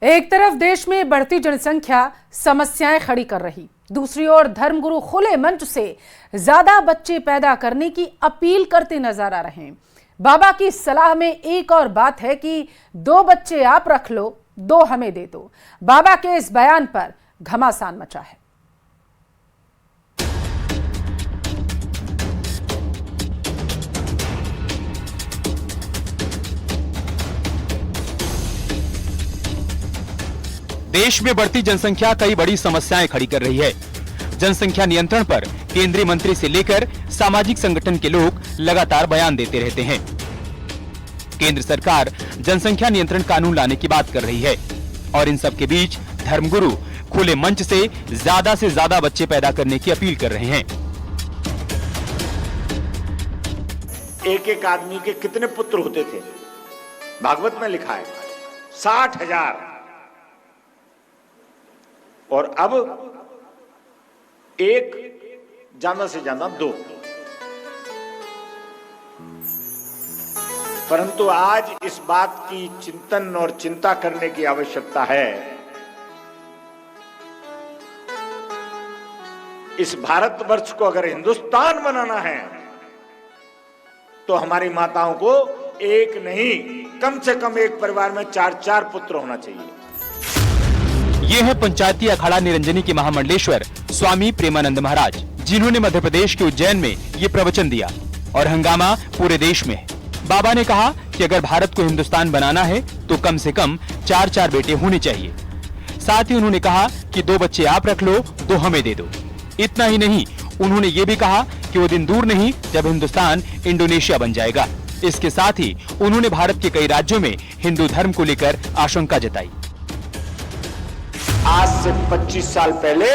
एक तरफ देश में बढ़ती जनसंख्या समस्याएं खड़ी कर रही, दूसरी ओर धर्मगुरु खुले मंच से ज्यादा बच्चे पैदा करने की अपील करते नजर आ रहे हैं। बाबा की सलाह में एक और बात है कि 2 बच्चे आप रख लो, 2 हमें दे दो। बाबा के इस बयान पर घमासान मचा है। देश में बढ़ती जनसंख्या कई बड़ी समस्याएं खड़ी कर रही है। जनसंख्या नियंत्रण पर केंद्रीय मंत्री से लेकर सामाजिक संगठन के लोग लगातार बयान देते रहते हैं। केंद्र सरकार जनसंख्या नियंत्रण कानून लाने की बात कर रही है और इन सब के बीच धर्मगुरु खुले मंच से ज्यादा बच्चे पैदा करने की अपील कर रहे हैं। एक आदमी के कितने पुत्र होते थे? भागवत में लिखा है 60,000 और अब एक, ज्यादा से ज्यादा 2। परंतु आज इस बात की चिंतन और चिंता करने की आवश्यकता है। इस भारतवर्ष को अगर हिंदुस्तान बनाना है तो हमारी माताओं को एक नहीं, कम से कम एक परिवार में 4-4 पुत्र होना चाहिए। ये है पंचायती अखाड़ा निरंजनी के महामंडलेश्वर स्वामी प्रेमानंद महाराज, जिन्होंने मध्य प्रदेश के उज्जैन में ये प्रवचन दिया और हंगामा पूरे देश में है। बाबा ने कहा कि अगर भारत को हिंदुस्तान बनाना है तो कम से कम 4-4 बेटे होने चाहिए। साथ ही उन्होंने कहा कि 2 बच्चे आप रख लो, 2 हमें दे दो। इतना ही नहीं, उन्होंने ये भी कहा कि वो दिन दूर नहीं जब हिंदुस्तान इंडोनेशिया बन जाएगा। इसके साथ ही उन्होंने भारत के कई राज्यों में हिंदू धर्म को लेकर आशंका जताई। आज से 25 साल पहले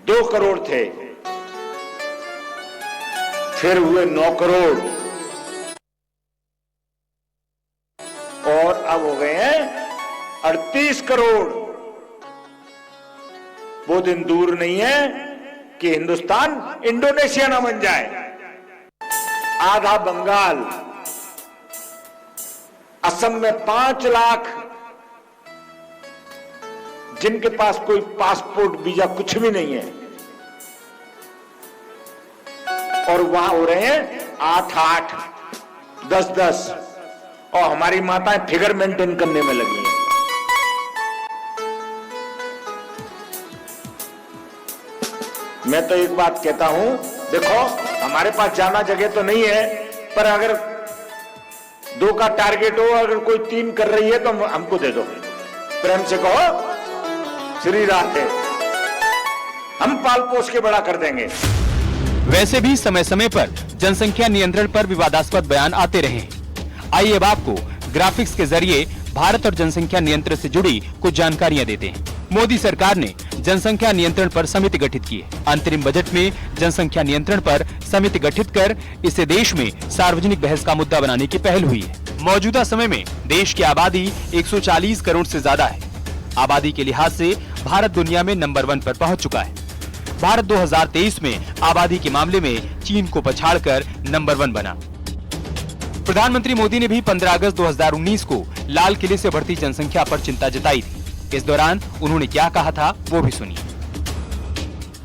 2 करोड़ थे, फिर हुए 9 करोड़ और अब हो गए हैं 38 करोड़। वो दिन दूर नहीं है कि हिंदुस्तान इंडोनेशिया ना बन जाए। आधा बंगाल, असम में 5 लाख जिनके पास कोई पासपोर्ट वीजा कुछ भी नहीं है, और वहां हो रहे हैं 8-8, 10-10, और हमारी माताएं फिगर मेंटेन करने में लगी हैं। मैं तो एक बात कहता हूं, देखो हमारे पास जाना जगह तो नहीं है, पर अगर 2 का टारगेट हो, अगर कोई 3 कर रही है तो हमको दे दो। प्रेम से कहो श्री राधे, हम पाल पोस के बड़ा कर देंगे। वैसे भी समय समय पर जनसंख्या नियंत्रण पर विवादास्पद बयान आते रहे हैं। आइए अब आपको ग्राफिक्स के जरिए भारत और जनसंख्या नियंत्रण से जुड़ी कुछ जानकारियां देते हैं। मोदी सरकार ने जनसंख्या नियंत्रण पर समिति गठित की है। अंतरिम बजट में जनसंख्या नियंत्रण पर समिति गठित कर इसे देश में सार्वजनिक बहस का मुद्दा बनाने की पहल हुई है। मौजूदा समय में देश की आबादी 140 करोड़ से ज्यादा है। आबादी के लिहाज से भारत दुनिया में नंबर 1 पर पहुंच चुका है। भारत 2023 में आबादी के मामले में चीन को पछाड़कर नंबर 1 बना। प्रधानमंत्री मोदी ने भी 15 अगस्त 2019 को लाल किले से बढ़ती जनसंख्या पर चिंता जताई थी। इस दौरान उन्होंने क्या कहा था वो भी सुनिए।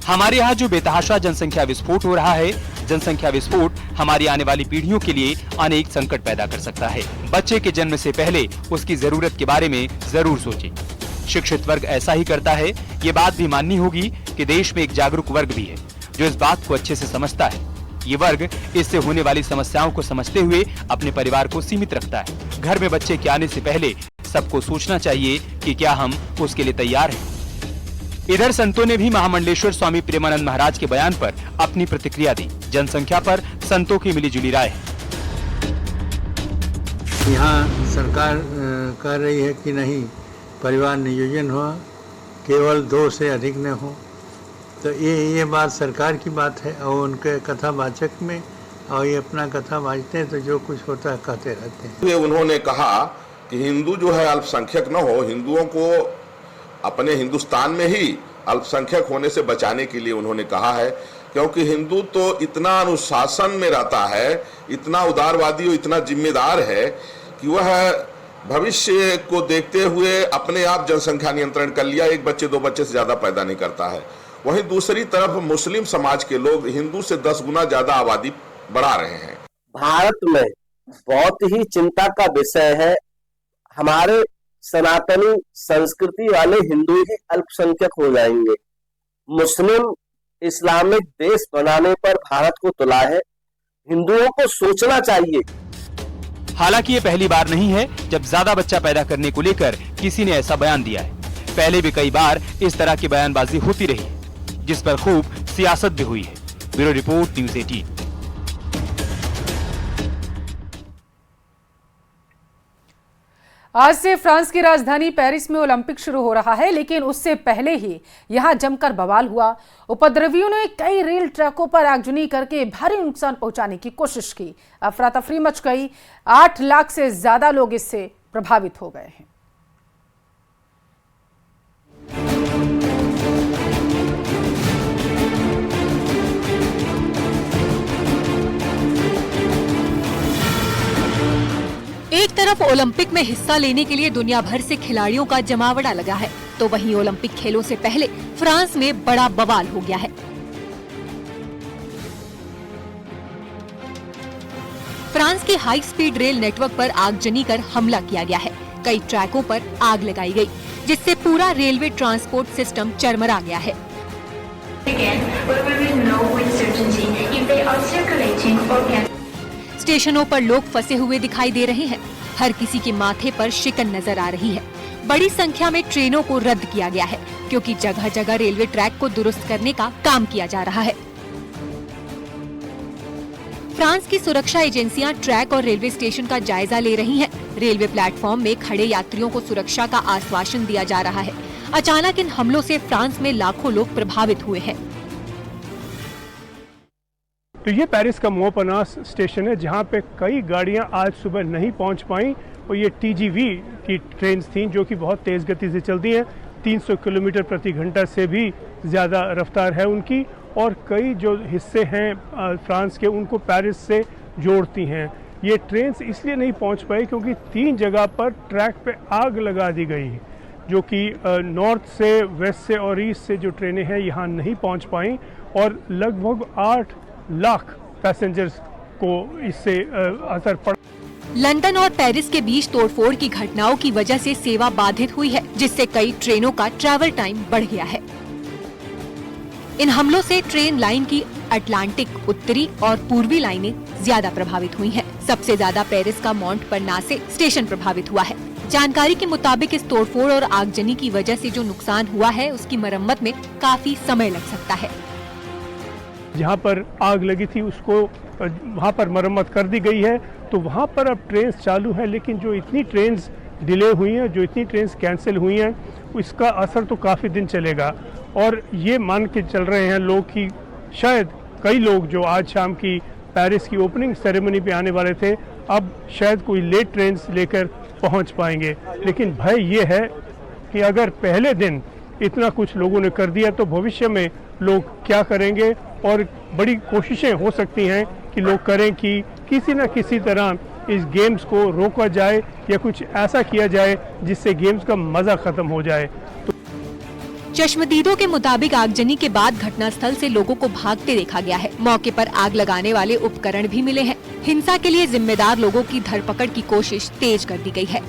हमारे यहाँ जो बेतहाशा जनसंख्या विस्फोट हो रहा है, जनसंख्या विस्फोट हमारी आने वाली पीढ़ियों के लिए अनेक संकट पैदा कर सकता है। बच्चे के जन्म से पहले उसकी जरूरत के बारे में जरूर सोचें। शिक्षित वर्ग ऐसा ही करता है। ये बात भी माननी होगी कि देश में एक जागरूक वर्ग भी है जो इस बात को अच्छे से समझता है। ये वर्ग इससे होने वाली समस्याओं को समझते हुए अपने परिवार को सीमित रखता है। घर में बच्चे के आने से पहले सबको सोचना चाहिए कि क्या हम उसके लिए तैयार हैं। इधर संतों ने भी महामंडलेश्वर स्वामी प्रेमानंद महाराज के बयान पर अपनी प्रतिक्रिया दी। जनसंख्या पर संतों की मिलीजुली राय है। यहाँ सरकार कह रही है कि नहीं, परिवार नियोजन हो, केवल 2 से अधिक न हो। तो ये बात सरकार की बात है और उनके कथावाचक में, और ये अपना कथा वाचते हैं तो जो कुछ होता है कहते रहते हैं। उन्होंने कहा कि हिंदू जो है अल्पसंख्यक न हो, हिंदुओं को अपने हिंदुस्तान में ही अल्पसंख्यक होने से बचाने के लिए उन्होंने कहा है, क्योंकि हिंदू तो इतना अनुशासन में रहता है, इतना उदारवादी और इतना जिम्मेदार है कि वह भविष्य को देखते हुए अपने आप जनसंख्या नियंत्रण कर लिया, एक बच्चे 2 बच्चे से ज्यादा पैदा नहीं करता है। वहीं दूसरी तरफ मुस्लिम समाज के लोग हिंदू से 10 गुना ज्यादा आबादी बढ़ा रहे हैं। भारत में बहुत ही चिंता का विषय है, हमारे सनातनी संस्कृति वाले हिंदू ही अल्पसंख्यक हो जाएंगे। मुस्लिम इस्लामिक देश बनाने पर भारत को तुला है, हिंदुओं को सोचना चाहिए। हालांकि ये पहली बार नहीं है जब ज्यादा बच्चा पैदा करने को लेकर किसी ने ऐसा बयान दिया है। पहले भी कई बार इस तरह की बयानबाजी होती रही, जिस पर खूब सियासत भी हुई है। Bureau report, news 18। आज से फ्रांस की राजधानी पेरिस में ओलंपिक शुरू हो रहा है, लेकिन उससे पहले ही यहां जमकर बवाल हुआ। उपद्रवियों ने कई रेल ट्रैकों पर आगजनी करके भारी नुकसान पहुंचाने की कोशिश की। अफरा तफरी मच गई। 8 लाख से ज्यादा लोग इससे प्रभावित हो गए हैं। एक तरफ ओलंपिक में हिस्सा लेने के लिए दुनिया भर से खिलाड़ियों का जमावड़ा लगा है, तो वहीं ओलंपिक खेलों से पहले फ्रांस में बड़ा बवाल हो गया है। फ्रांस के हाई स्पीड रेल नेटवर्क पर आगजनी कर हमला किया गया है। कई ट्रैकों पर आग लगाई गई, जिससे पूरा रेलवे ट्रांसपोर्ट सिस्टम चरमरा गया है। स्टेशनों पर लोग फंसे हुए दिखाई दे रहे हैं। हर किसी के माथे पर शिकन नजर आ रही है। बड़ी संख्या में ट्रेनों को रद्द किया गया है, क्योंकि जगह जगह रेलवे ट्रैक को दुरुस्त करने का काम किया जा रहा है। फ्रांस की सुरक्षा एजेंसियां ट्रैक और रेलवे स्टेशन का जायजा ले रही हैं। रेलवे प्लेटफॉर्म में खड़े यात्रियों को सुरक्षा का आश्वासन दिया जा रहा है। अचानक इन हमलों से फ्रांस में लाखों लोग प्रभावित हुए हैं। तो ये पेरिस का मोंपनास स्टेशन है, जहाँ पे कई गाड़ियाँ आज सुबह नहीं पहुँच पाईं और ये TGV की ट्रेन थी जो कि बहुत तेज़ गति से चलती हैं। 300 किलोमीटर प्रति घंटा से भी ज़्यादा रफ्तार है उनकी, और कई जो हिस्से हैं फ्रांस के उनको पेरिस से जोड़ती हैं। ये ट्रेन इसलिए नहीं पहुँच पाई क्योंकि 3 जगह पर ट्रैक पे आग लगा दी गई, जो कि नॉर्थ से, वेस्ट से और ईस्ट से जो ट्रेनें हैं यहाँ नहीं पहुँच पाईं, और लगभग 8 लाख पैसेंजर्स को इससे असर पड़ा। लंदन और पेरिस के बीच तोड़फोड़ की घटनाओं की वजह से सेवा बाधित हुई है, जिससे कई ट्रेनों का ट्रैवल टाइम बढ़ गया है। इन हमलों से ट्रेन लाइन की अटलांटिक उत्तरी और पूर्वी लाइनें ज्यादा प्रभावित हुई हैं। सबसे ज्यादा पेरिस का मोंटपर्नासे स्टेशन प्रभावित हुआ है। जानकारी के मुताबिक इस तोड़फोड़ और आगजनी की वजह से जो नुकसान हुआ है, उसकी मरम्मत में काफी समय लग सकता है। जहाँ पर आग लगी थी उसको वहाँ पर मरम्मत कर दी गई है, तो वहाँ पर अब ट्रेन चालू है, लेकिन जो इतनी ट्रेन डिले हुई हैं, जो इतनी ट्रेन कैंसिल हुई हैं, इसका असर तो काफ़ी दिन चलेगा। और ये मान के चल रहे हैं लोग कि शायद कई लोग जो आज शाम की पेरिस की ओपनिंग सेरेमनी पे आने वाले थे, अब शायद कोई लेट ट्रेन लेकर पहुँच पाएंगे। लेकिन भय ये है कि अगर पहले दिन इतना कुछ लोगों ने कर दिया तो भविष्य में लोग क्या करेंगे, और बड़ी कोशिशें हो सकती हैं कि लोग करें कि किसी न किसी तरह इस गेम्स को रोका जाए या कुछ ऐसा किया जाए जिससे गेम्स का मजा खत्म हो जाए। चश्मदीदों के मुताबिक आगजनी के बाद घटनास्थल से लोगों को भागते देखा गया है। मौके पर आग लगाने वाले उपकरण भी मिले हैं। हिंसा के लिए जिम्मेदार लोगों की धरपकड़ की कोशिश तेज कर दी गई है।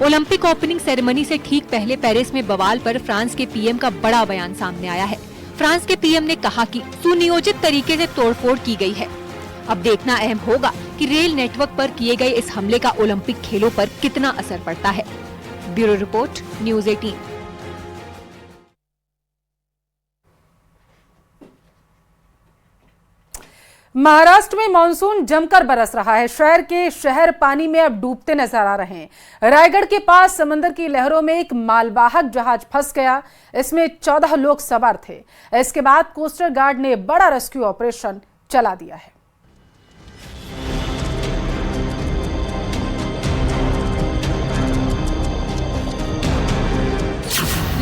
ओलंपिक ओपनिंग सेरेमनी से ठीक पहले पेरिस में बवाल पर फ्रांस के पीएम का बड़ा बयान सामने आया है। फ्रांस के पीएम ने कहा कि सुनियोजित तरीके से तोड़फोड़ की गई है। अब देखना अहम होगा कि रेल नेटवर्क पर किए गए इस हमले का ओलंपिक खेलों पर कितना असर पड़ता है। Bureau report, news 18। महाराष्ट्र में मानसून जमकर बरस रहा है। शहर पानी में अब डूबते नजर आ रहे हैं। रायगढ़ के पास समंदर की लहरों में एक मालवाहक जहाज फंस गया। इसमें 14 लोग सवार थे। इसके बाद कोस्टल गार्ड ने बड़ा रेस्क्यू ऑपरेशन चला दिया है।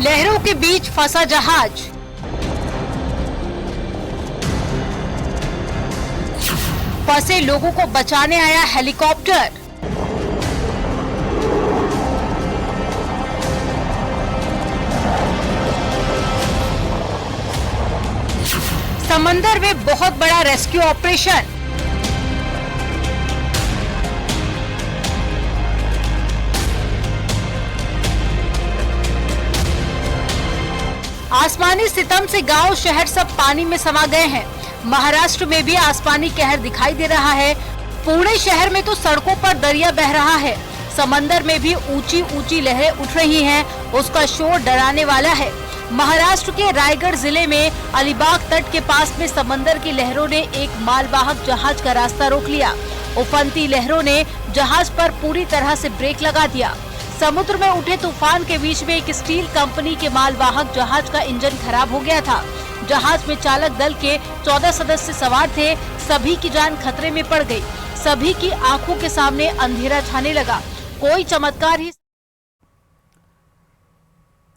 लहरों के बीच फंसा जहाज, फंसे लोगों को बचाने आया हेलीकॉप्टर। समंदर में बहुत बड़ा रेस्क्यू ऑपरेशन। आसमानी सितम से गांव शहर सब पानी में समा गए हैं। महाराष्ट्र में भी आसमानी कहर दिखाई दे रहा है। पुणे शहर में तो सड़कों पर दरिया बह रहा है। समंदर में भी ऊंची ऊंची लहरें उठ रही हैं। उसका शोर डराने वाला है। महाराष्ट्र के रायगढ़ जिले में अलीबाग तट के पास में समंदर की लहरों ने एक मालवाहक जहाज का रास्ता रोक लिया। उफनती लहरों ने जहाज पर पूरी तरह से ब्रेक लगा दिया। समुद्र में उठे तूफान के बीच में एक स्टील कंपनी के मालवाहक जहाज का इंजन खराब हो गया था। जहाज में चालक दल के 14 सदस्य सवार थे। सभी की जान खतरे में पड़ गई। सभी की आंखों के सामने अंधेरा छाने लगा। कोई चमत्कार ही।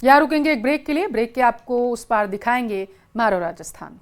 यहाँ रुकेंगे एक ब्रेक के लिए। ब्रेक के आपको उस पार दिखाएंगे मारो राजस्थान।